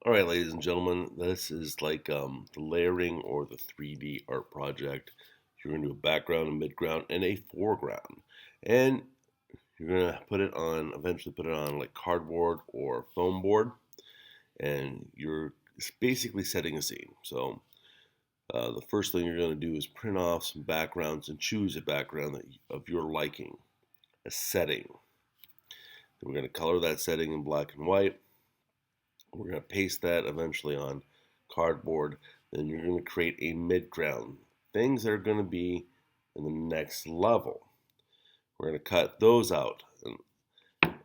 All right, ladies and gentlemen, this is like the layering or the 3D art project. You're going to do a background, a midground, and a foreground. And you're going to eventually put it on like cardboard or foam board. And you're basically setting a scene. So the first thing you're going to do is print off some backgrounds and choose a background of your liking, a setting. Then we're going to color that setting in black and white. We're going to paste that eventually on cardboard. Then you're going to create a midground. Things that are going to be in the next level. We're going to cut those out.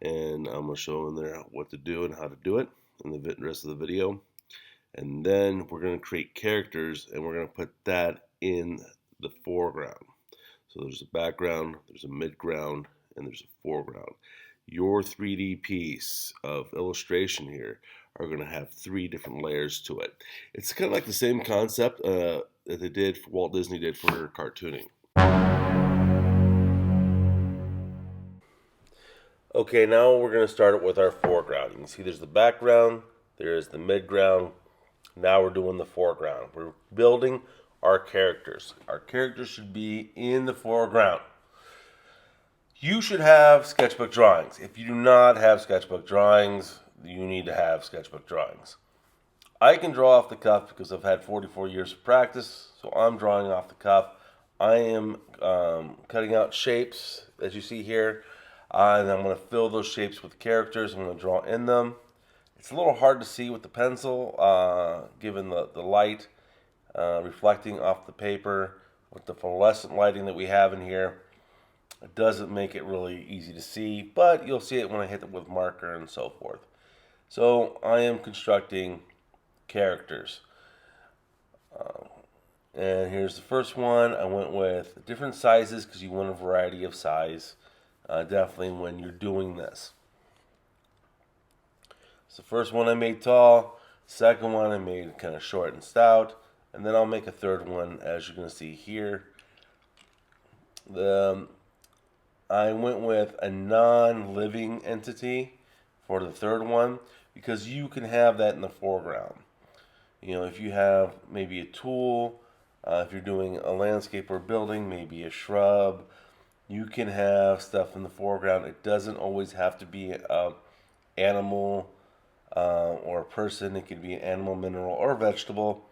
And I'm going to show in there what to do and how to do it in the rest of the video. And then we're going to create characters and we're going to put that in the foreground. So there's a background, there's a midground, and there's a foreground. Your 3D piece of illustration here are going to have 3 different layers to it. It's kind of like the same concept that Walt Disney did for cartooning. Okay, now we're going to start it with our foreground. You can see there's the background, there's the midground. Now we're doing the foreground. We're building our characters. Our characters should be in the foreground. You should have sketchbook drawings. If you do not have sketchbook drawings, you need to have sketchbook drawings. I can draw off the cuff because I've had 44 years of practice, so I'm drawing off the cuff. I am cutting out shapes, as you see here, and I'm going to fill those shapes with characters. I'm going to draw in them. It's a little hard to see with the pencil, given the light reflecting off the paper with the fluorescent lighting that we have in here. It doesn't make it really easy to see, but you'll see it when I hit it with marker and so forth. So I am constructing characters. And here's the first one. I went with different sizes because you want a variety of size, definitely when you're doing this. So the first one I made tall, second one I made kind of short and stout, and then I'll make a third one as you're going to see here. I went with a non-living entity for the third one because you can have that in the foreground. You know, if you have maybe a tool, if you're doing a landscape or building, maybe a shrub, you can have stuff in the foreground. It doesn't always have to be an animal or a person. It could be an animal, mineral, or vegetable.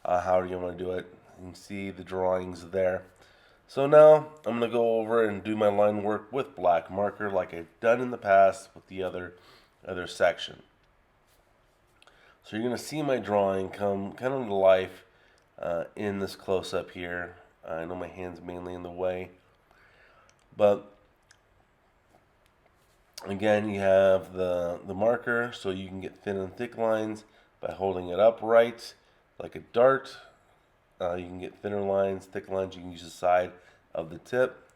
However you want to do it. You can see the drawings there. So now I'm going to go over and do my line work with black marker like I've done in the past with the other section. So you're going to see my drawing come kind of to life in this close-up here. I know my hand's mainly in the way. But again, you have the marker so you can get thin and thick lines by holding it upright like a dart. You can get thinner lines, thick lines. You can use the side of the tip.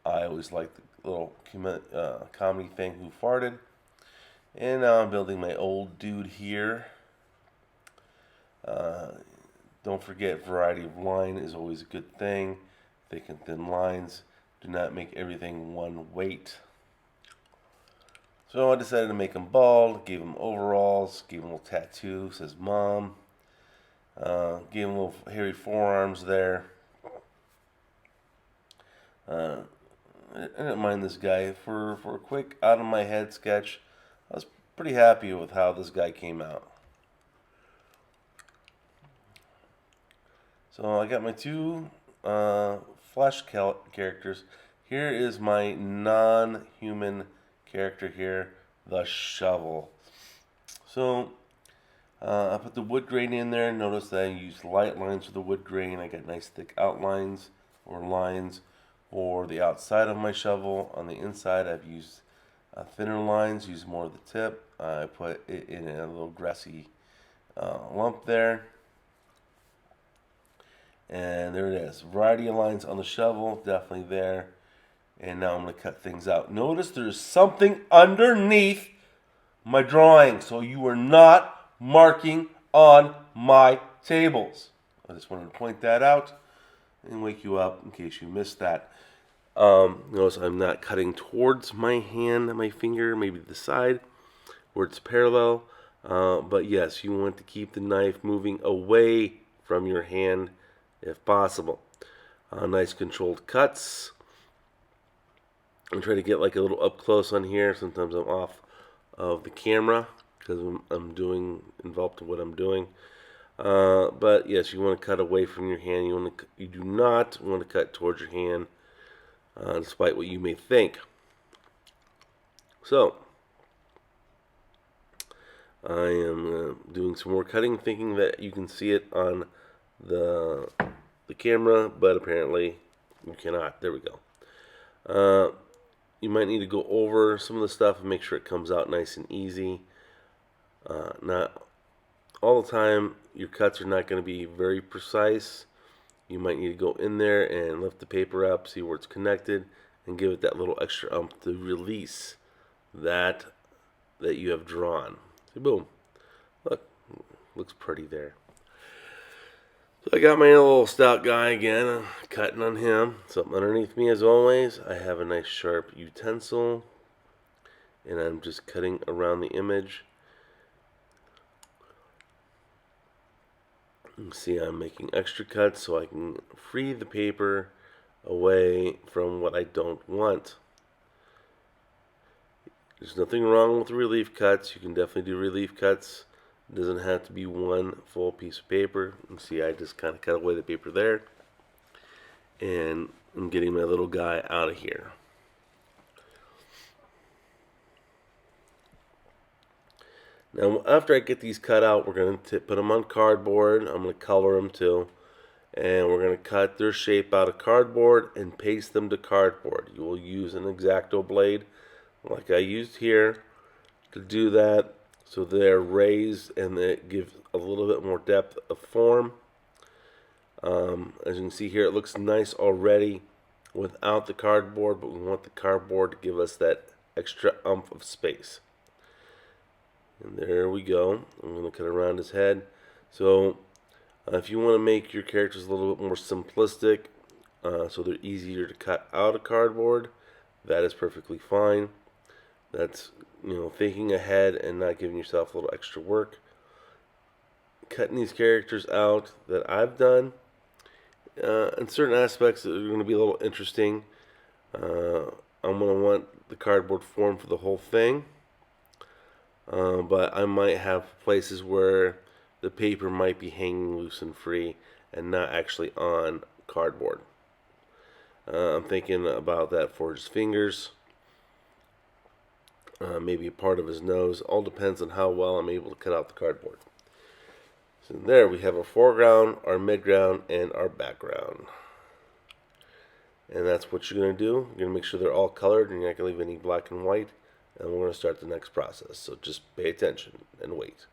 I always like the little comedy thing, Who Farted. And now I'm building my old dude here. Don't forget, variety of line is always a good thing. Thick and thin lines. Do not make everything one weight. So I decided to make him bald, gave him overalls, gave him a little tattoo, says Mom. Gave him little hairy forearms there. I didn't mind this guy. For a quick out-of-my-head sketch, I was pretty happy with how this guy came out. So I got my 2 flesh characters. Here is my non-human character here, the shovel. So I put the wood grain in there. Notice that I used light lines for the wood grain. I got nice thick outlines or lines for the outside of my shovel. On the inside, I've used thinner lines, used more of the tip. I put it in a little grassy lump there. And there it is. Variety of lines on the shovel, definitely there. And now I'm going to cut things out. Notice there's something underneath my drawing, so you are not marking on my tables. I just wanted to point that out and wake you up in case you missed that. Notice I'm not cutting towards my hand, my finger, maybe the side where it's parallel. But yes, you want to keep the knife moving away from your hand if possible. Nice controlled cuts. I'm trying to get like a little up close on here. Sometimes I'm off of the camera because I'm doing enveloped in what I'm doing. But yes, you want to cut away from your hand. You do not want to cut towards your hand, despite what you may think. So I am doing some more cutting, thinking that you can see it on the camera, but apparently you cannot. There we go. You might need to go over some of the stuff and make sure it comes out nice and easy. Not all the time, your cuts are not going to be very precise. You might need to go in there and lift the paper up, see where it's connected, and give it that little extra to release that you have drawn. See, boom. Look, looks pretty there. So I got my little stout guy again, cutting on him. So underneath me, as always, I have a nice sharp utensil, and I'm just cutting around the image. You can see I'm making extra cuts so I can free the paper away from what I don't want. There's nothing wrong with relief cuts. You can definitely do relief cuts. It doesn't have to be one full piece of paper. You can see I just kind of cut away the paper there. And I'm getting my little guy out of here. Now, after I get these cut out, we're going to put them on cardboard. I'm going to color them too. And we're going to cut their shape out of cardboard and paste them to cardboard. You will use an X-Acto blade like I used here to do that, so they're raised and they give a little bit more depth of form. As you can see here, it looks nice already without the cardboard, but we want the cardboard to give us that extra oomph of space. And there we go. I'm going to cut around his head. So if you want to make your characters a little bit more simplistic, so they're easier to cut out of cardboard, that is perfectly fine. That's, thinking ahead and not giving yourself a little extra work. Cutting these characters out that I've done, in certain aspects that are going to be a little interesting. I'm going to want the cardboard form for the whole thing. But I might have places where the paper might be hanging loose and free and not actually on cardboard. I'm thinking about that for his fingers. Maybe a part of his nose. All depends on how well I'm able to cut out the cardboard. So there we have our foreground, our midground, and our background. And that's what you're going to do. You're going to make sure they're all colored and you're not going to leave any black and white. And we're going to start the next process. So just pay attention and wait.